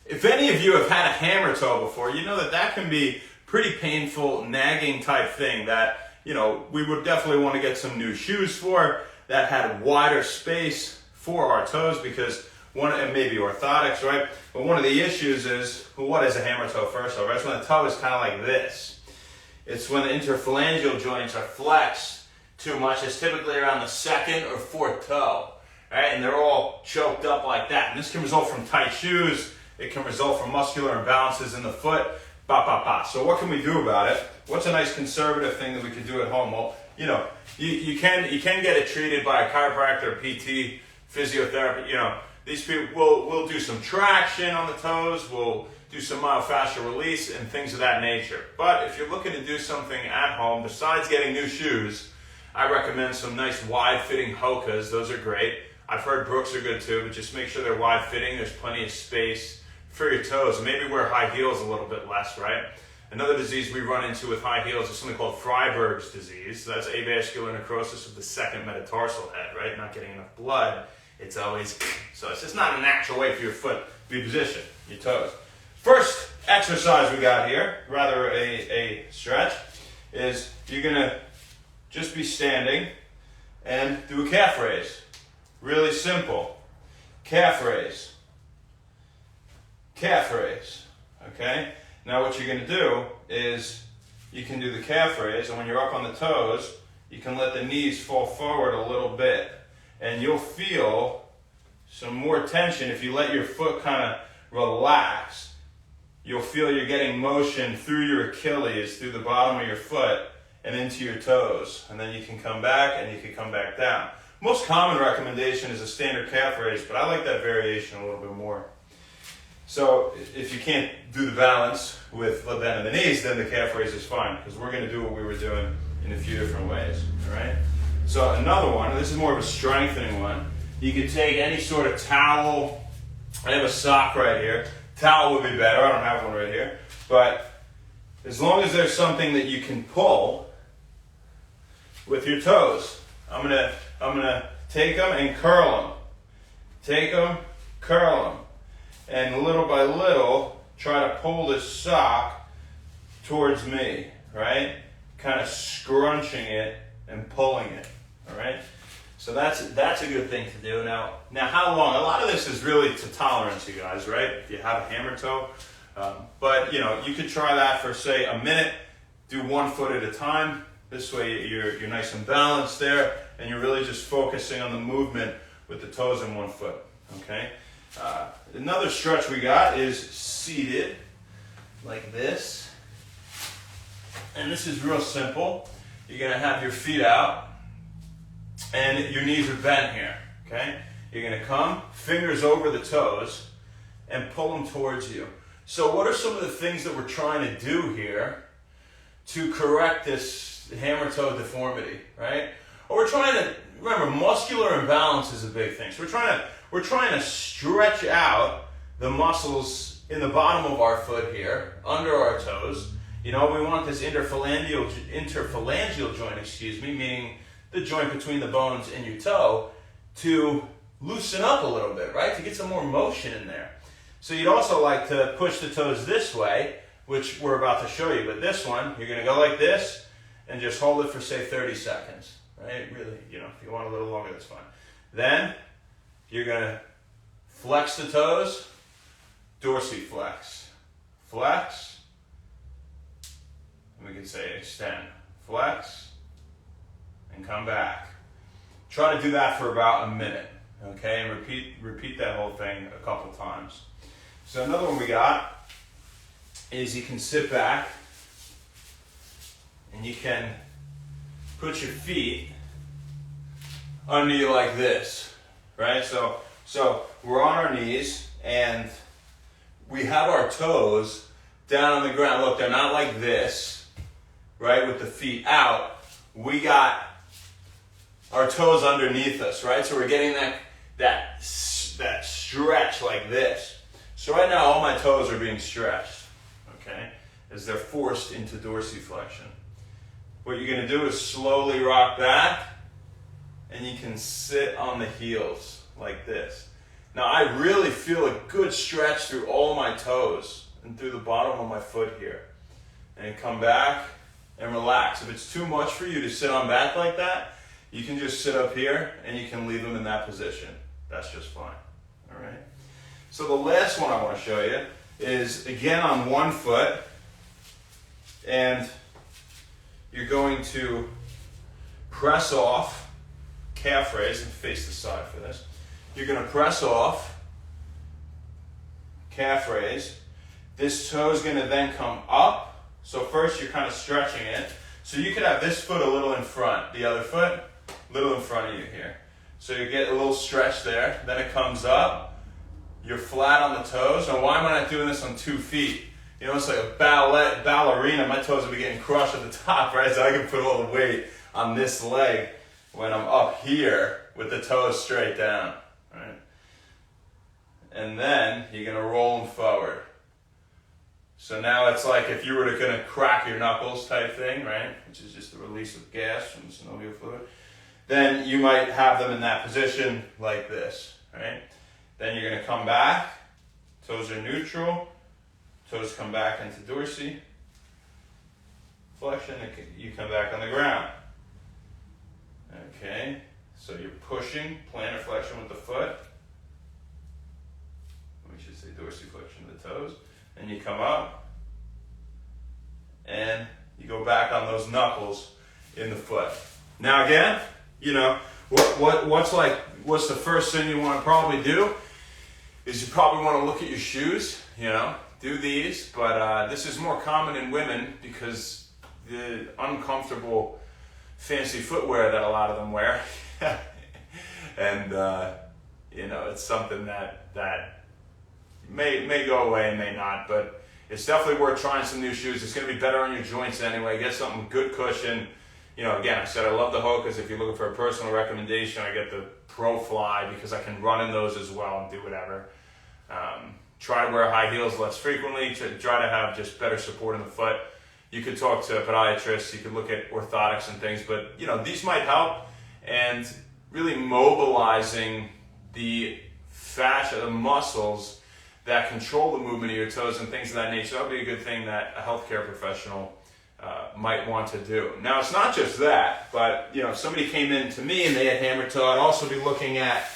If any of you have had a hammer toe before, you know that that can be pretty painful, nagging type thing that, you know, we would definitely want to get some new shoes for that had wider space for our toes, because and maybe orthotics, right? But one of the issues is, well, what is a hammer toe first of all, right? It's when the toe is kind of like this. It's when the interphalangeal joints are flexed too much. It's typically around the second or fourth toe, right? And they're all choked up like that. And this can result from tight shoes. It can result from muscular imbalances in the foot. So what can we do about it? What's a nice conservative thing that we could do at home? Well, you know, you can get it treated by a chiropractor, PT, physiotherapy. You know, these people will do some traction on the toes. We'll do some myofascial release and things of that nature. But if you're looking to do something at home, besides getting new shoes, I recommend some nice wide-fitting Hokas. Those are great. I've heard Brooks are good too, but just make sure they're wide-fitting. There's plenty of space for your toes. Maybe wear high heels a little bit less, right? Another disease we run into with high heels is something called Freiberg's disease. That's avascular necrosis of the second metatarsal head, right? Not getting enough blood. It's always, so it's just not a natural way for your foot to be positioned, your toes. First exercise we got here, rather a stretch, is you're gonna just be standing and do a calf raise. Really simple. Calf raise. Calf raise. Okay? Now what you're gonna do is you can do the calf raise, and when you're up on the toes, you can let the knees fall forward a little bit. And you'll feel some more tension if you let your foot kind of relax. You'll feel you're getting motion through your Achilles, through the bottom of your foot, and into your toes. And then you can come back and you can come back down. Most common recommendation is a standard calf raise, but I like that variation a little bit more. So if you can't do the balance with the bend of the knees, then the calf raise is fine, because we're going to do what we were doing in a few different ways. All right? So another one, and this is more of a strengthening one, you could take any sort of towel. I have a sock right here. Towel would be better. I don't have one right here. But as long as there's something that you can pull with your toes, I'm gonna take them and curl them. Take them, curl them. And little by little, try to pull this sock towards me, right? Kind of scrunching it and pulling it. All right, so that's a good thing to do. Now how long? A lot of this is really to tolerance, you guys, right? If you have a hammer toe, but you know, you could try that for say a minute. Do 1 foot at a time. This way you're nice and balanced there, and you're really just focusing on the movement with the toes in 1 foot. Okay. Another stretch we got is seated, like this, and this is real simple. You're gonna have your feet out. And your knees are bent here, okay? You're gonna come, fingers over the toes, and pull them towards you. So what are some of the things that we're trying to do here to correct this hammer toe deformity, right? Well, we're trying to, remember, muscular imbalance is a big thing. So we're trying to stretch out the muscles in the bottom of our foot here, under our toes. You know, we want this interphalangeal joint, meaning the joint between the bones and your toe, to loosen up a little bit, right? To get some more motion in there. So you'd also like to push the toes this way, which we're about to show you. But this one, you're going to go like this and just hold it for, say, 30 seconds, right? Really, you know, if you want a little longer, that's fine. Then you're going to flex the toes, dorsiflex. Flex. And we can say extend. Flex. And come back. Try to do that for about a minute, okay? And repeat that whole thing a couple times. So another one we got is you can sit back and you can put your feet under you like this, right? So we're on our knees and we have our toes down on the ground. Look, they're not like this, right? With the feet out. We got our toes underneath us, right? So we're getting that stretch like this. So right now, all my toes are being stretched, okay, as they're forced into dorsiflexion. What you're going to do is slowly rock back, and you can sit on the heels like this. Now I really feel a good stretch through all my toes and through the bottom of my foot here. And come back and relax. If it's too much for you to sit on back like that, you can just sit up here and you can leave them in that position. That's just fine. All right. So the last one I want to show you is again on one foot, and you're going to press off, calf raise, and face the side for this. You're going to press off, calf raise. This toe is going to then come up. So first you're kind of stretching it. So you could have this foot a little in front, the other foot a little in front of you here. So you get a little stretch there, then it comes up, you're flat on the toes. Now why am I not doing this on 2 feet? You know, it's like a ballerina, my toes will be getting crushed at the top, right? So I can put all the weight on this leg when I'm up here with the toes straight down, right? And then you're gonna roll them forward. So now it's like if you were to kind of crack your knuckles type thing, right? Which is just the release of gas from the synovial fluid. Then you might have them in that position like this, right? Then you're going to come back. Toes are neutral. Toes come back into dorsiflexion. You come back on the ground. Okay, so you're pushing plantar flexion with the foot. We should say dorsiflexion of the toes. And you come up, and you go back on those knuckles in the foot. Now again, you know, what's the first thing you want to probably do is you probably want to look at your shoes, you know, do these, but this is more common in women because the uncomfortable fancy footwear that a lot of them wear, and you know, it's something that may go away and may not, but it's definitely worth trying some new shoes. It's going to be better on your joints anyway. Get something good cushion. You know, again, I said I love the Hokas. If you're looking for a personal recommendation, I get the Pro Fly because I can run in those as well and do whatever. Try to wear high heels less frequently to try to have just better support in the foot. You could talk to podiatrists. You could look at orthotics and things, but you know, these might help. And really mobilizing the fascia, the muscles that control the movement of your toes and things of that nature. That would be a good thing that a healthcare professional might want to do. Now, it's not just that, but you know, if somebody came in to me and they had hammer toe, I'd also be looking at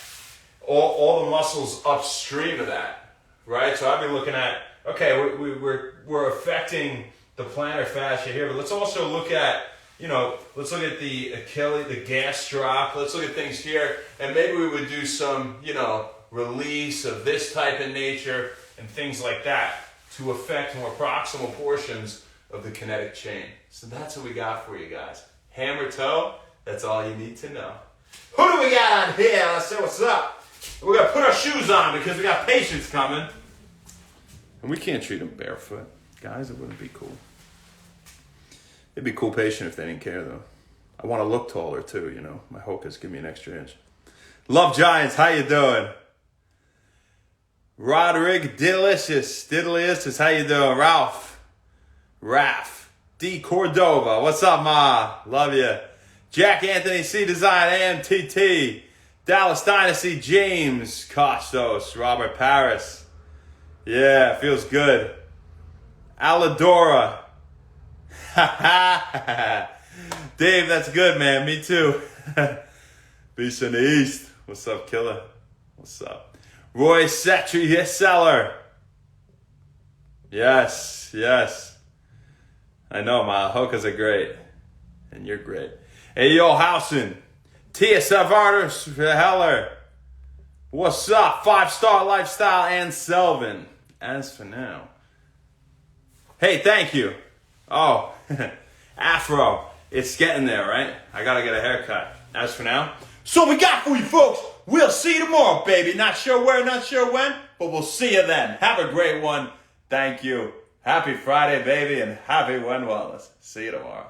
all the muscles upstream of that, right? So I'd be looking at, okay, we're affecting the plantar fascia here, but let's also look at, you know, let's look at the Achilles, the gastroc, let's look at things here, and maybe we would do some, you know, release of this type of nature and things like that to affect more proximal portions of the kinetic chain. So that's what we got for you guys. Hammer toe, that's all you need to know. Who do we got on here? Let's see what's up. We're going to put our shoes on because we got patients coming. And we can't treat them barefoot. Guys, it wouldn't be cool. It'd be a cool patient if they didn't care, though. I want to look taller, too, you know. My Hokas give me an extra inch. Love Giants, how you doing? Roderick Diddlicious, how you doing? Ralph, D. Cordova, what's up, ma? Love you. Jack Anthony C. Design, AMTT. Dallas Dynasty, James Costos, Robert Paris. Yeah, feels good. Aladora. Dave, that's good, man. Me too. Beast in the East. What's up, killer? What's up? Roy Setry, yes, seller. Yes. I know, my Hokas are great. And you're great. Hey, yo, Housen. Tia Savardos Heller. What's up? 5-Star Lifestyle and Selvin. As for now. Hey, thank you. Oh, Afro. It's getting there, right? I gotta get a haircut. As for now. So we got for you folks. We'll see you tomorrow, baby. Not sure where, not sure when, but we'll see you then. Have a great one. Thank you. Happy Friday, baby, and happy When Wellness. See you tomorrow.